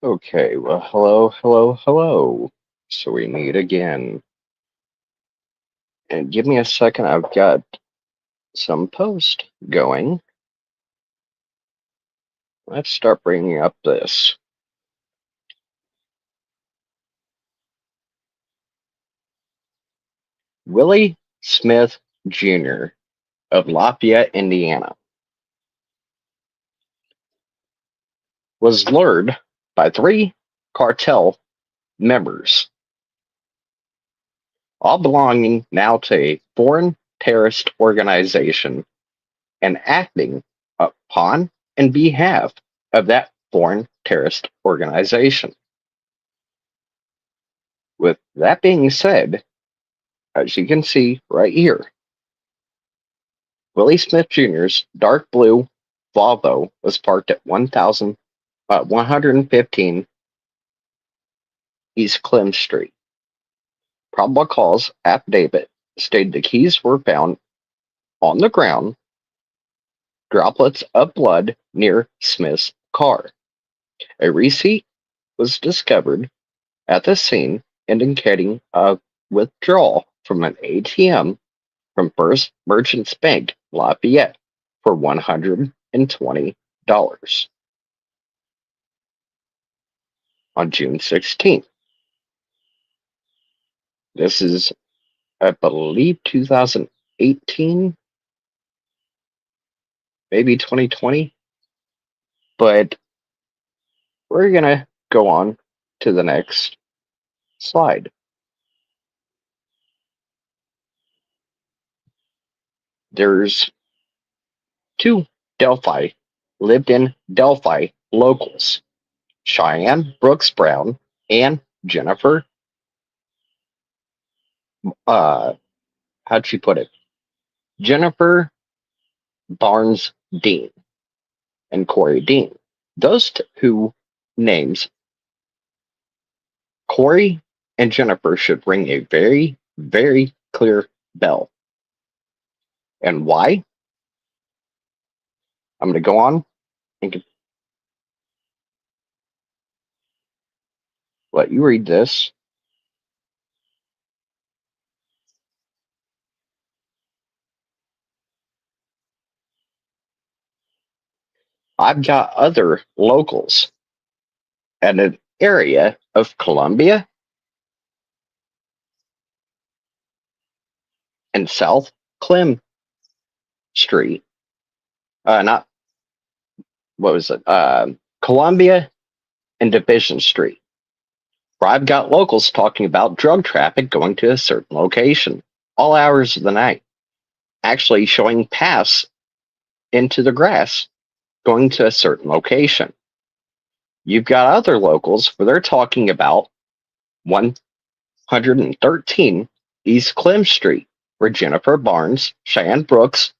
Okay, well, hello. So we meet again. And give me a second, I've got some post going. Let's start bringing up this. Willie Smith Jr. of Lafayette, Indiana, was lured by 3 cartel members, all belonging now to a foreign terrorist organization and acting upon and behalf of that foreign terrorist organization. With that being said, as you can see right here, Willie Smith Jr.'s dark blue Volvo was parked at 115 East Clem Street. Probable cause affidavit stated the keys were found on the ground, droplets of blood near Smith's car. A receipt was discovered at the scene indicating a withdrawal from an ATM from First Merchants Bank, Lafayette, for $120. On June 16th. This is, I believe, 2018, maybe 2020, but we're going to go on to the next slide. There's 2 lived in Delphi locals, Cheyenne Brooks Brown and Jennifer, how'd she put it? Jennifer Barnes Dean and Corey Dean. Those 2 names, Corey and Jennifer, should ring a very, very clear bell. And why? I'm going to go on and let you read this. I've got other locals at an area of Columbia and South Clem Street. Columbia and Division Street, where I've got locals talking about drug traffic going to a certain location, all hours of the night, actually showing paths into the grass going to a certain location. You've got other locals where they're talking about 113 East Clem Street, where Jennifer Barnes, Cheyenne Brooks,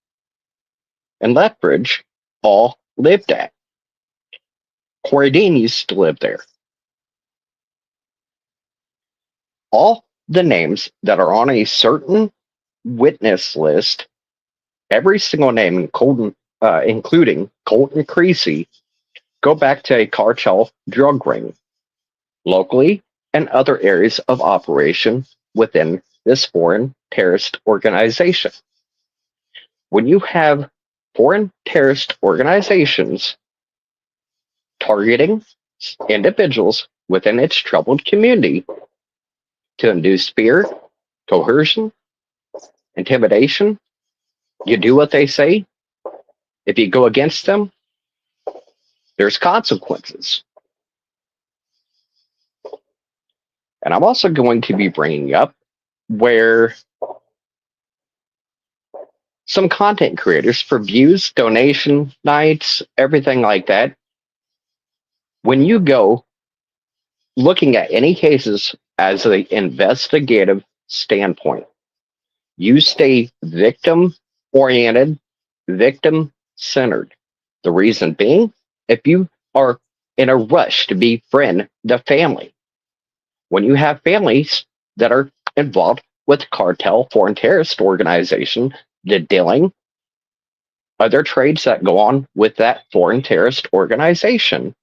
and Lethbridge all lived at. Corey Dean used to live there. All the names that are on a certain witness list, every single name, including Colton Creasy, go back to a cartel drug ring, locally and other areas of operation within this foreign terrorist organization. When you have foreign terrorist organizations targeting individuals within its troubled community to induce fear, coercion, intimidation, you do what they say. If you go against them, there's consequences. And I'm also going to be bringing up where some content creators, for views, donation nights, everything like that, when you go looking at any cases as an investigative standpoint, you stay victim oriented, victim centered. The reason being, if you are in a rush to befriend the family, when you have families that are involved with cartel, foreign terrorist organization, the dealing, other trades that go on with that foreign terrorist organization,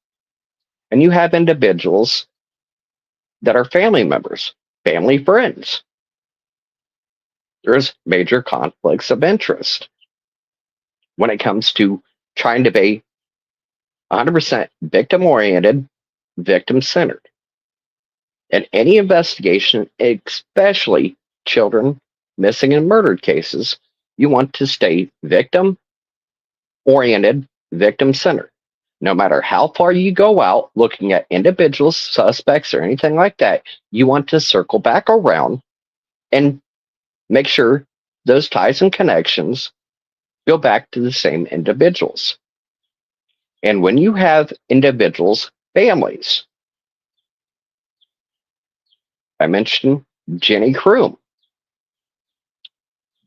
and you have individuals that are family members, family friends, there's major conflicts of interest when it comes to trying to be 100% victim oriented, victim centered. In any investigation, especially children missing and murdered cases, you want to stay victim oriented, victim centered. No matter how far you go out looking at individuals, suspects, or anything like that, you want to circle back around and make sure those ties and connections go back to the same individuals. And when you have individuals, families, I mentioned Jenny Kroom,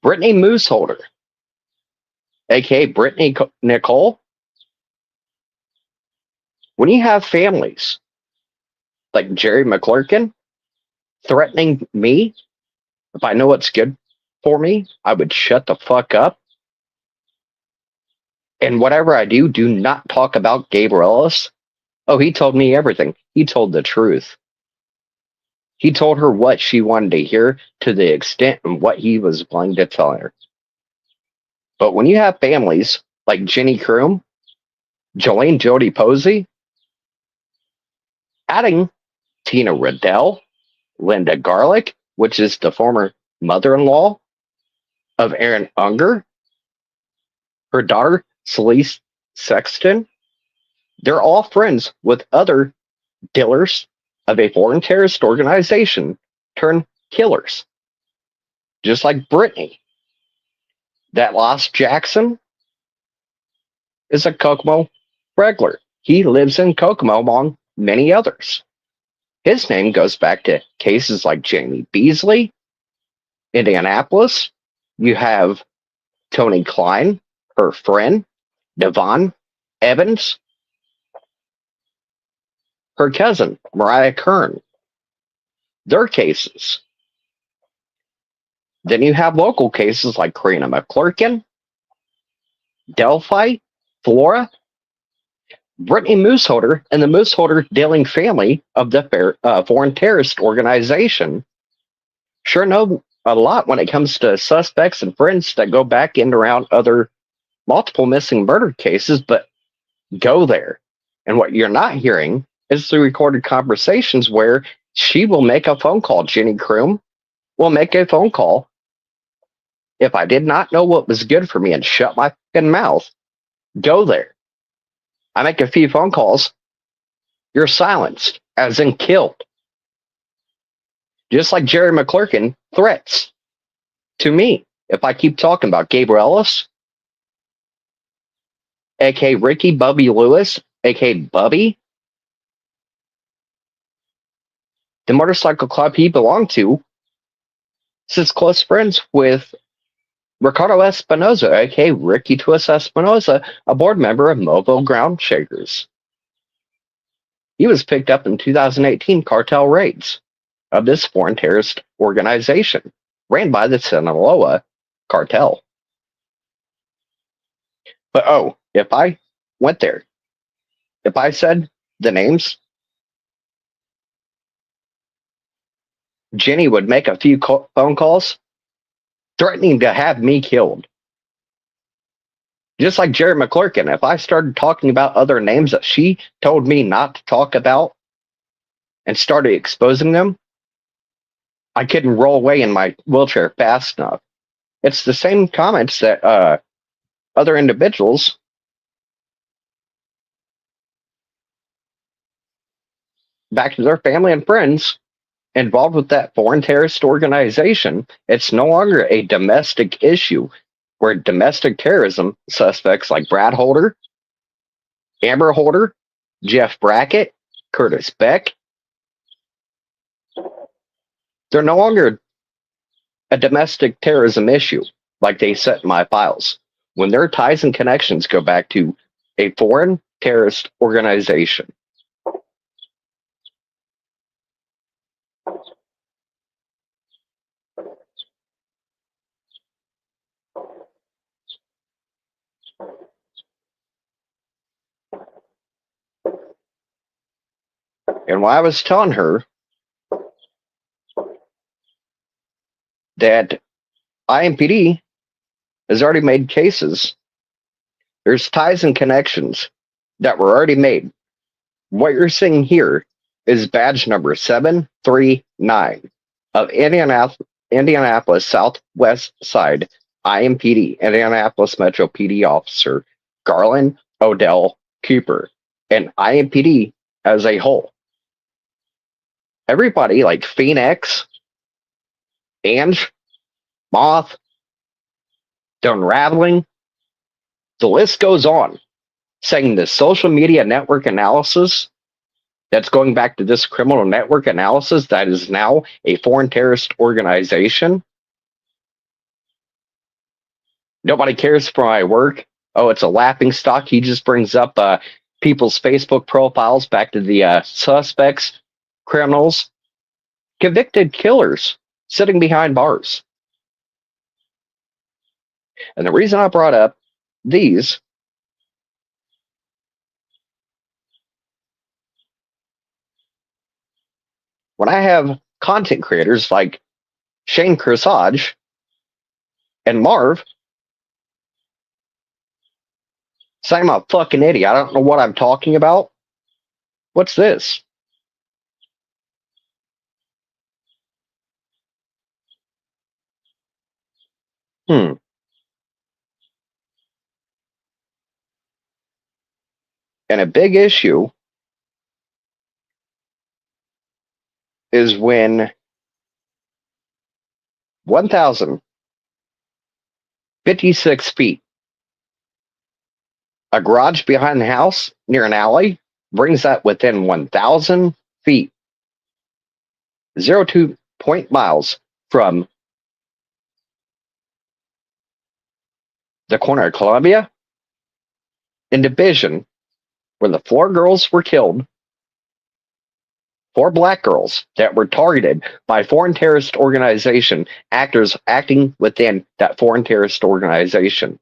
Brittany Mooseholder, aka Brittany Nicole. When you have families like Jerry McClurkin threatening me, if I know what's good for me, I would shut the fuck up. And whatever I do, do not talk about Gabriel Ellis. Oh, he told me everything. He told the truth. He told her what she wanted to hear to the extent and what he was willing to tell her. But when you have families like Jenny Kroom, Jolene Jody Posey, adding Tina Riddell, Linda Garlick, which is the former mother-in-law of Aaron Unger, her daughter Celeste Sexton, they're all friends with other dealers of a foreign terrorist organization turned killers. Just like Brittany. That lost Jackson is a Kokomo regular. He lives in Kokomo among many others. His name goes back to cases like Jamie Beasley, Indianapolis. You have Tony Klein, her friend, Devon Evans, her cousin, Mariah Kern. Their cases. Then you have local cases like Karina McClurkin, Delphi, Flora, Brittany Mooseholder, and the Mooseholder dealing family of the foreign terrorist organization sure know a lot when it comes to suspects and friends that go back in around other multiple missing murder cases, but go there. And what you're not hearing is the recorded conversations where she will make a phone call. Jenny Kroom will make a phone call. If I did not know what was good for me and shut my fucking mouth, go there. I make a few phone calls, you're silenced, as in killed. Just like Jerry McClurkin threats to me if I keep talking about Gabriel Ellis, aka Ricky Bubby Lewis, aka Bubby, the motorcycle club he belonged to, is close friends with Ricardo Espinoza, aka Ricky Twist Espinoza, a board member of Mobile Ground Shakers. He was picked up in 2018 cartel raids of this foreign terrorist organization ran by the Sinaloa cartel. But if I went there, if I said the names, Jenny would make a few phone calls threatening to have me killed. Just like Jerry McClurkin, if I started talking about other names that she told me not to talk about and started exposing them, I couldn't roll away in my wheelchair fast enough. It's the same comments that other individuals back to their family and friends involved with that foreign terrorist organization. It's no longer a domestic issue where domestic terrorism suspects like Brad Holder, Amber Holder, Jeff Brackett, Curtis Beck, they're no longer a domestic terrorism issue like they set in my files. When their ties and connections go back to a foreign terrorist organization. And when I was telling her that IMPD has already made cases, there's ties and connections that were already made. What you're seeing here is badge number 739 of Indianapolis Southwest Side IMPD, Indianapolis Metro PD Officer Garland Odell Cooper, and IMPD as a whole. Everybody like Phoenix, Ange, Moth, The Unraveling, the list goes on, saying the social media network analysis that's going back to this criminal network analysis that is now a foreign terrorist organization. Nobody cares for my work. Oh, it's a laughing stock. He just brings up people's Facebook profiles back to the suspects, criminals, convicted killers sitting behind bars. And the reason I brought up these when I have content creators like Shane Kersage and Marv saying I'm a fucking idiot, I don't know what I'm talking about. What's this? And a big issue is when 1,056 feet, a garage behind the house near an alley, brings that within 1,000 feet, 0 point miles from the corner of Columbia and Division, where the 4 girls were killed, 4 black girls that were targeted by foreign terrorist organization actors acting within that foreign terrorist organization.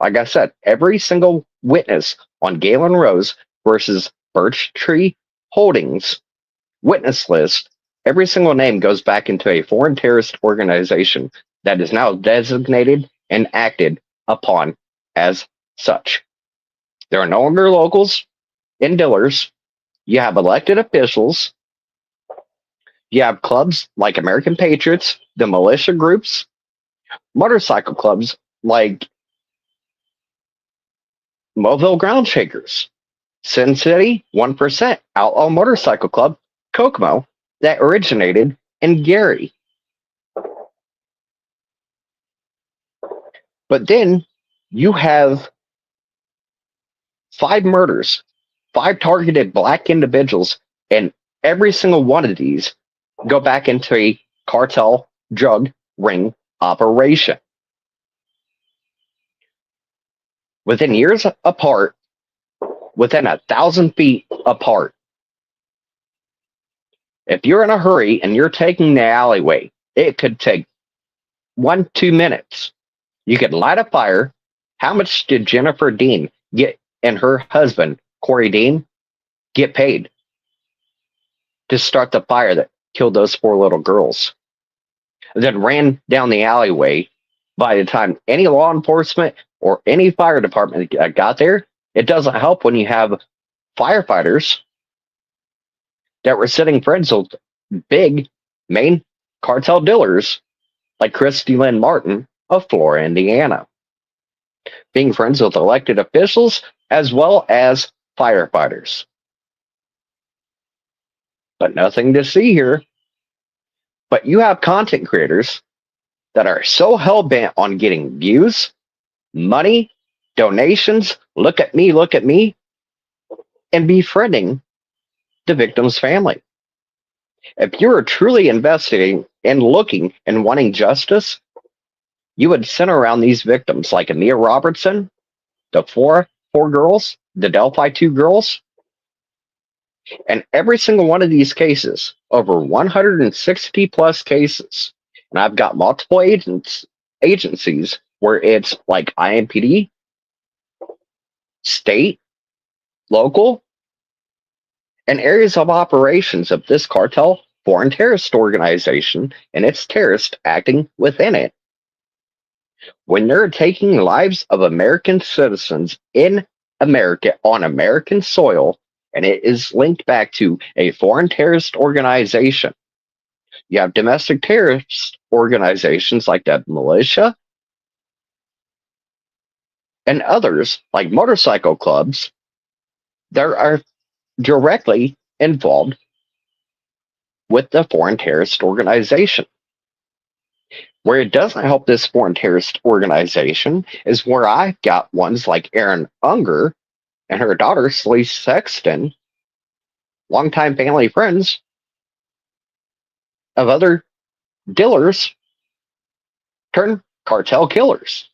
Like I said, every single witness on Galen Rose versus Birch Tree Holdings witness list, every single name goes back into a foreign terrorist organization that is now designated and acted upon as such. There are no longer locals and dealers. You have elected officials. You have clubs like American Patriots, the militia groups, motorcycle clubs like Mobile Ground Shakers, Sin City 1%, Outlaw Motorcycle Club, Kokomo, that originated in Gary. But then you have 5 murders, 5 targeted black individuals, and every single one of these go back into a cartel drug ring operation. Within years apart, within 1,000 feet apart. If you're in a hurry and you're taking the alleyway, it could take 1-2 minutes. You could light a fire. How much did Jennifer Dean get and her husband, Corey Dean, get paid to start the fire that killed those 4 little girls? then ran down the alleyway. By the time any law enforcement or any fire department got there, it doesn't help when you have firefighters that were sitting friends with big main cartel dealers like Christy Lynn Martin of Flora, Indiana, being friends with elected officials as well as firefighters. But nothing to see here. But you have content creators that are so hell bent on getting views, money, donations, look at me, and befriending the victim's family. If you are truly investigating and looking and wanting justice, you would center around these victims like Amia Robertson, the four girls, the Delphi 2 girls, and every single one of these cases, over 160 plus cases. And I've got multiple agencies where it's like IMPD, state, local, and areas of operations of this cartel, foreign terrorist organization, and its terrorists acting within it. When they're taking lives of American citizens in America on American soil, and it is linked back to a foreign terrorist organization. You have domestic terrorist organizations like the militia and others like motorcycle clubs that are directly involved with the foreign terrorist organization. Where it doesn't help this foreign terrorist organization is where I've got ones like Erin Unger and her daughter, Celeste Sexton, longtime family friends of other dealers turned cartel killers.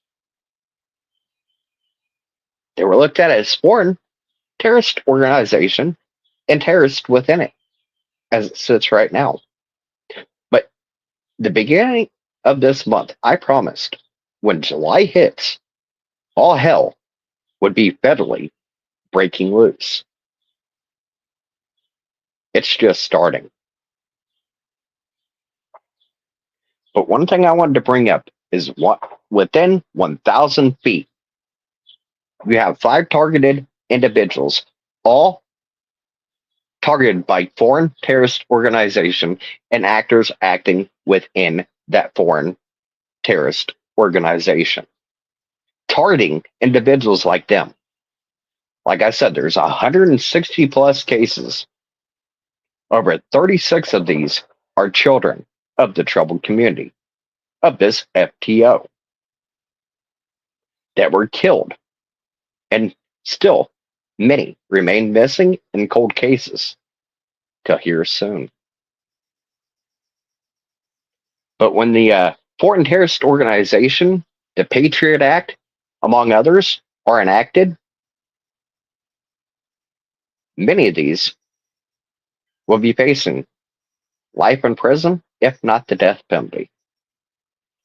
They were looked at as foreign terrorist organization and terrorists within it, as it sits right now. But the beginning of this month, I promised when July hits, all hell would be federally breaking loose. It's just starting. But one thing I wanted to bring up is what within 1,000 feet, you have 5 targeted individuals, all targeted by foreign terrorist organization and actors acting within that foreign terrorist organization, targeting individuals like them. Like I said, there's 160 plus cases. Over 36 of these are children of the troubled community of this FTO that were killed, and still many remain missing in cold cases till here soon. But when the foreign terrorist organization, the Patriot Act, among others, are enacted, many of these will be facing life in prison, if not the death penalty.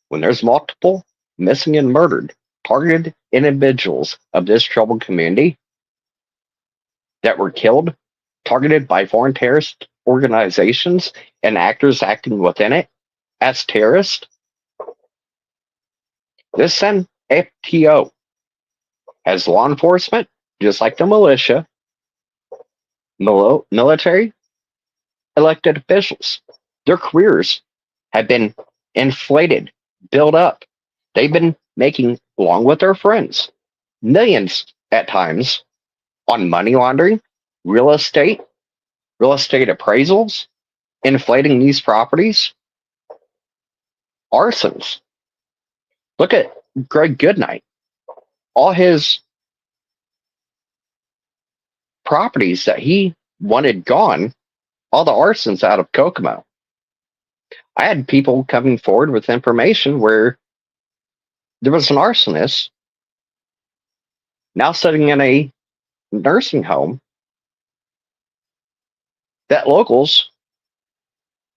When there's multiple missing and murdered, targeted individuals of this troubled community that were killed, targeted by foreign terrorist organizations and actors acting within it as terrorists, this FTO has law enforcement, just like the militia, military, elected officials. Their careers have been inflated, built up. They've been making, along with their friends, millions at times on money laundering, real estate appraisals, inflating these properties, arsons. Look at Greg Goodnight. All his properties that he wanted gone, all the arsons out of Kokomo. I had people coming forward with information where there was an arsonist now sitting in a nursing home that locals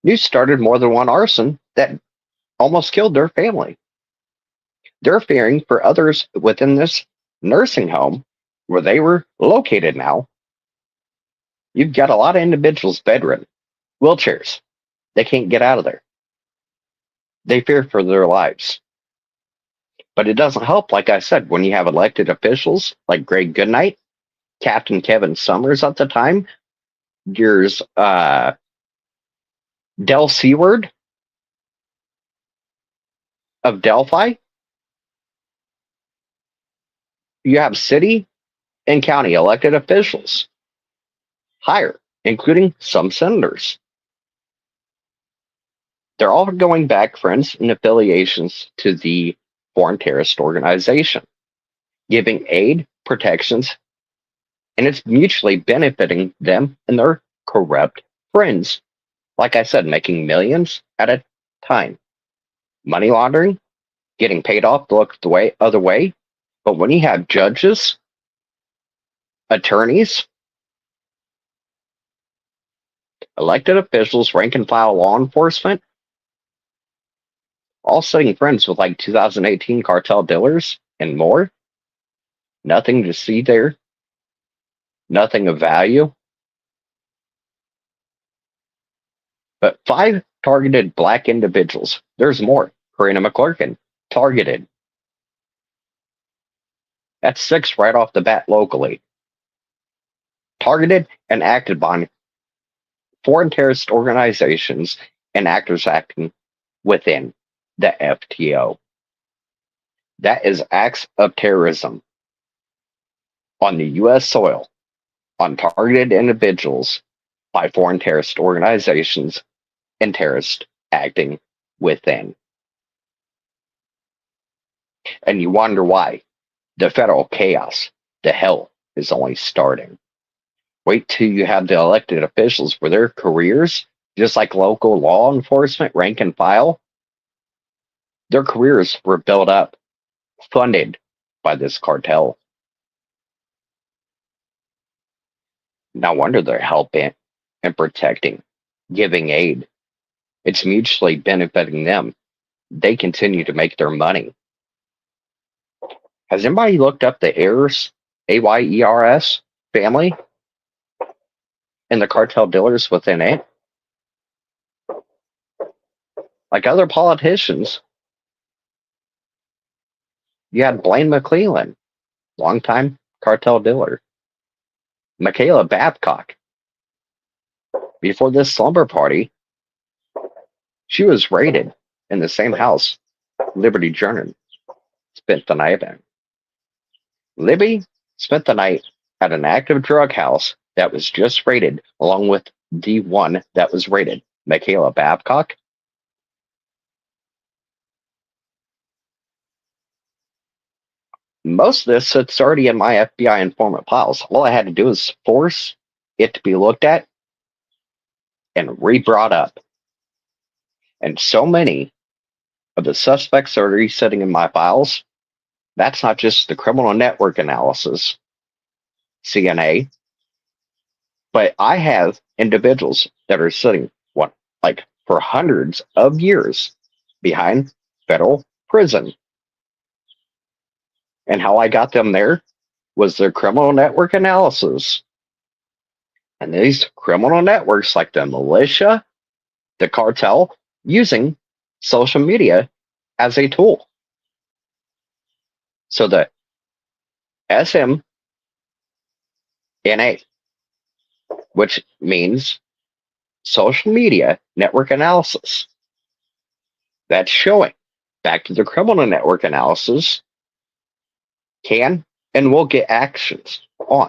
knew started more than one arson that almost killed their family. They're fearing for others within this nursing home where they were located now. You've got a lot of individuals bedridden, wheelchairs. They can't get out of there. They fear for their lives. But it doesn't help, like I said, when you have elected officials like Greg Goodnight, Captain Kevin Summers at the time, there's Del Seward of Delphi. You have city and county elected officials higher, including some senators. They're all going back, friends, and affiliations to the foreign terrorist organization, giving aid, protections, and it's mutually benefiting them and their corrupt friends. Like I said, making millions at a time. Money laundering, getting paid off the other way. But when you have judges, attorneys, elected officials, rank and file law enforcement, all sitting friends with like 2018 cartel dealers and more, nothing to see there, nothing of value. But 5 targeted black individuals. There's more. Karina McClurkin, targeted. That's 6 right off the bat locally. Targeted and acted by foreign terrorist organizations and actors acting within the FTO. That is acts of terrorism on the U.S. soil on targeted individuals by foreign terrorist organizations and terrorists acting within. And you wonder why the federal chaos, the hell, is only starting. Wait till you have the elected officials for their careers, just like local law enforcement, rank and file. Their careers were built up, funded by this cartel. No wonder they're helping and protecting, giving aid. It's mutually benefiting them. They continue to make their money. Has anybody looked up the Ayers, AYERS family and the cartel dealers within it? Like other politicians, you had Blaine McClellan, longtime cartel dealer. Michaela Babcock. Before this slumber party, she was raided in the same house Liberty Jordan spent the night in. Libby spent the night at an active drug house that was just raided, along with the one that was raided, Michaela Babcock. Most of this it's already in my FBI informant files. All I had to do is force it to be looked at and re-brought up. And so many of the suspects are already sitting in my files. That's not just the criminal network analysis, CNA, but I have individuals that are sitting like for hundreds of years behind federal prison. And how I got them there was their criminal network analysis. And these criminal networks, like the militia, the cartel, using social media as a tool. So the SMNA, which means social media network analysis, that's showing back to the criminal network analysis, can and will get actions on.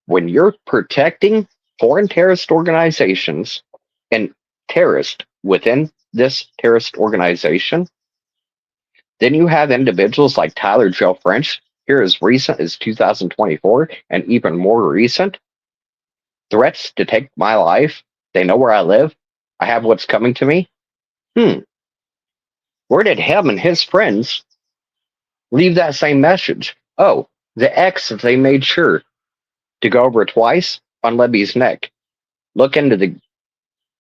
When you're protecting foreign terrorist organizations and terrorists within this terrorist organization, then you have individuals like Tyler Joe French, here as recent as 2024, and even more recent, threats to take my life. They know where I live. I have what's coming to me. Where did him and his friends leave that same message? Oh, the X that they made sure to go over twice on Libby's neck. Look into the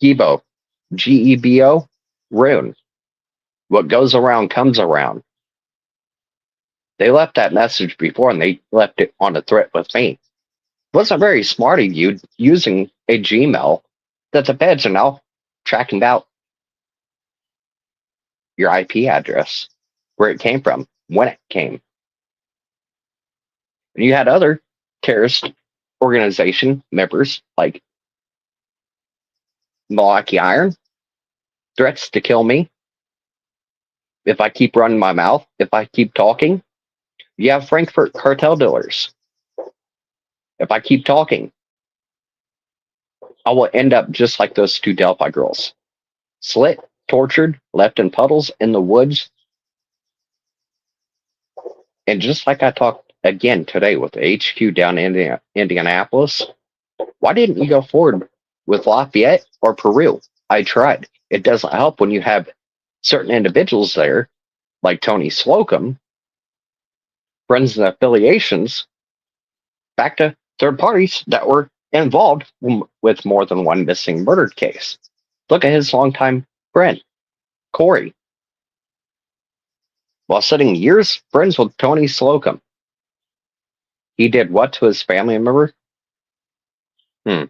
Gebo, Gebo rune. What goes around comes around. They left that message before and they left it on a threat with me. It wasn't very smart of you using a Gmail that the feds are now tracking out. your IP address, where it came from, when it came. And you had other terrorist organization members like Milwaukee Iron, threats to kill me if I keep running my mouth, if I keep talking. You have Frankfurt cartel dealers. If I keep talking, I will end up just like those two Delphi girls. Slit, tortured, left in puddles in the woods. And just like I talked again today with the HQ down in Indianapolis, why didn't you go forward with Lafayette or Peru? I tried. It doesn't help when you have certain individuals there, like Tony Slocum, friends and affiliations, back to third parties that were involved with more than one missing murdered case. Look at his longtime friend, Corey. While sitting years friends with Tony Slocum, he did what to his family member? And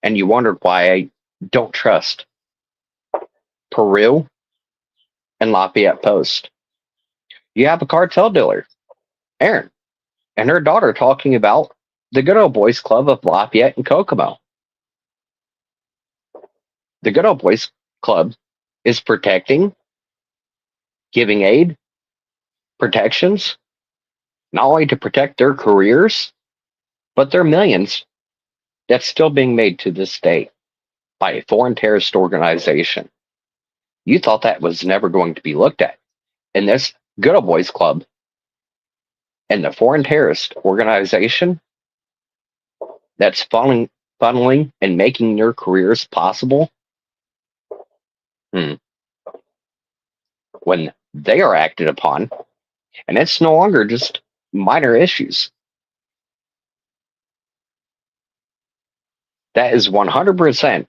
you wondered why I don't trust Peru and Lafayette Post. You have a cartel dealer, Aaron, and her daughter talking about the Good Old Boys Club of Lafayette and Kokomo. The Good Old Boys Club is protecting, giving aid, protections, not only to protect their careers, but their millions that's still being made to this day by a foreign terrorist organization. You thought that was never going to be looked at. And this Good Old Boys Club and the foreign terrorist organization that's funneling and making their careers possible, when they are acted upon, and it's no longer just minor issues. That is 100%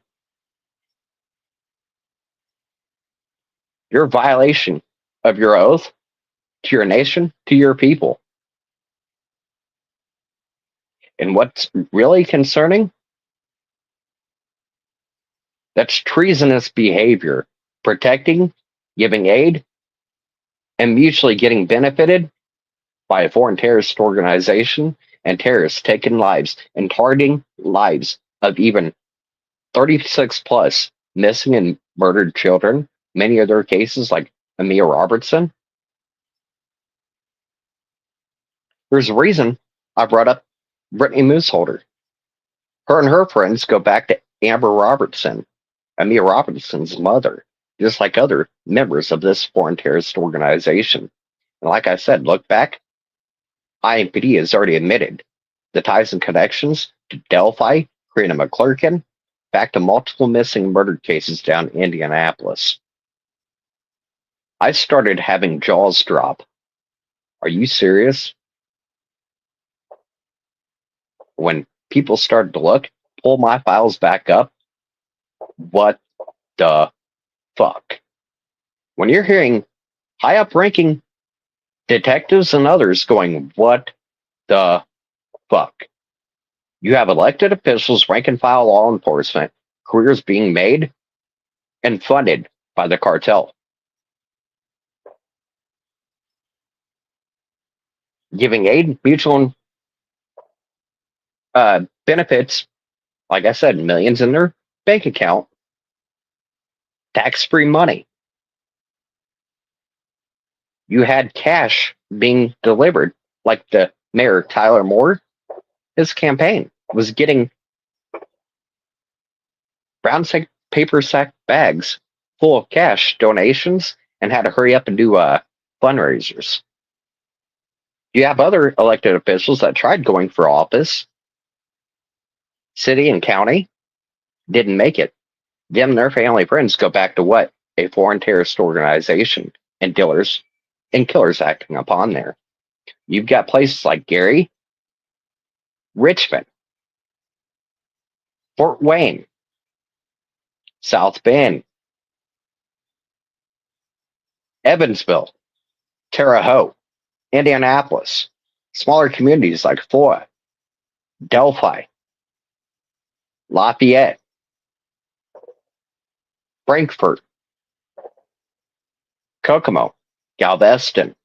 your violation of your oath to your nation, to your people. And what's really concerning? That's treasonous behavior, protecting, giving aid, and mutually getting benefited by a foreign terrorist organization and terrorists taking lives and targeting lives of even 36 plus missing and murdered children, many of their cases like Amia Robertson. There's a reason I brought up Brittany Mooseholder. Her and her friends go back to Amber Robertson, Amia Robertson's mother, just like other members of this foreign terrorist organization. And like I said, look back, IMPD has already admitted the ties and connections to Delphi, Karina McClurkin, back to multiple missing murdered cases down in Indianapolis. I started having jaws drop. Are you serious? When people started to look, pull my files back up, what the fuck? When you're hearing high up ranking detectives and others going, what the fuck? You have elected officials, rank and file law enforcement, careers being made and funded by the cartel. Giving aid, mutual benefits, like I said, millions in their bank account, tax-free money. You had cash being delivered, like the mayor, Tyler Moore, his campaign was getting brown paper sack bags full of cash donations and had to hurry up and do fundraisers. You have other elected officials that tried going for office, city and county, didn't make it. Them and their family friends go back to what? A foreign terrorist organization and dealers and killers acting upon there. You've got places like Gary, Richmond, Fort Wayne, South Bend, Evansville, Terre Haute, Indianapolis, smaller communities like Florida, Delphi, Lafayette, Frankfurt, Kokomo, Galveston,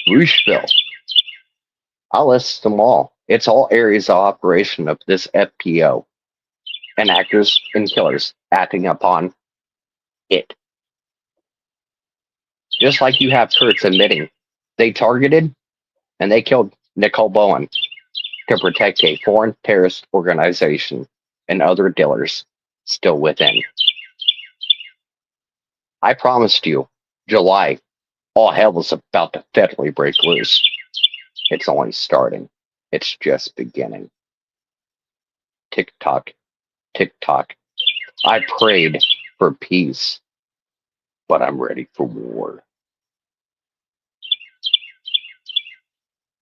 Rocheville. I'll list them all. It's all areas of operation of this FTO and actors and killers acting upon it. Just like you have Kurtz admitting they targeted and they killed Nicole Bowen to protect a foreign terrorist organization and other dealers still within. I promised you, July, all hell is about to federally break loose. It's only starting. It's just beginning. Tick tock, tick tock. I prayed for peace, but I'm ready for war.